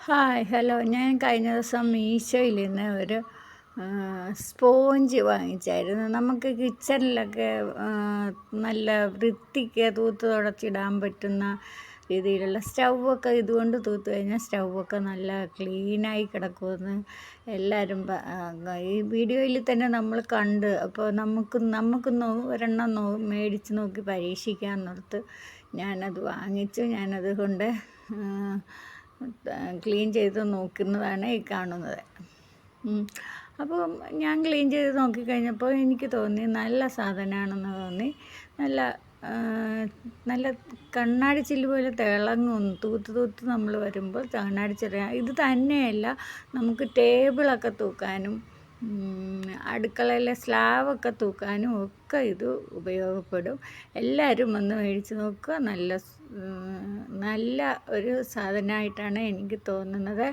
Hi hello ഞാൻ കഴിഞ്ഞ ദിവസം മീഷോയിൽ നിന്ന് ഒരു സ്പോഞ്ച് വാങ്ങിച്ചായിരുന്നു. നമുക്ക് കിച്ചണിലൊക്കെ നല്ല വൃത്തിക്ക് തൂത്ത് തുടച്ചിടാൻ പറ്റുന്ന രീതിയിലുള്ള സ്റ്റൗവൊക്കെ ഇതുകൊണ്ട് തൂത്ത് കഴിഞ്ഞാൽ സ്റ്റൗവൊക്കെ നല്ല ക്ലീനായി കിടക്കുമെന്ന് എല്ലാവരും ഈ വീഡിയോയിൽ തന്നെ നമ്മൾ കണ്ട്. അപ്പോൾ നമുക്ക് ഒരെണ്ണം മേടിച്ച് നോക്കി പരീക്ഷിക്കാമെന്നോർത്ത് ഞാനത് വാങ്ങിച്ചു. ഞാനത് കൊണ്ട് ക്ലീൻ ചെയ്ത് നോക്കുന്നതാണ് ഈ കാണുന്നത്. അപ്പോൾ ഞാൻ ക്ലീൻ ചെയ്ത് നോക്കിക്കഴിഞ്ഞപ്പോൾ എനിക്ക് തോന്നി നല്ല സാധനമാണെന്ന് തോന്നി. നല്ല നല്ല കണ്ണാടി ചില്ല് പോലെ തിളങ്ങും. തൂത്ത് നമ്മൾ വരുമ്പോൾ കണ്ണാടി ചില്ല്. ഇത് തന്നെയല്ല, നമുക്ക് ടേബിളൊക്കെ തൂക്കാനും അടുക്കളയിലെ സ്ലാബൊക്കെ തൂക്കാനും ഒക്കെ ഇത് ഉപയോഗപ്പെടും. എല്ലാവരും വന്ന് മേടിച്ച് നോക്കുക. നല്ല ഒരു സാധനമായിട്ടാണ് എനിക്ക് തോന്നുന്നത്.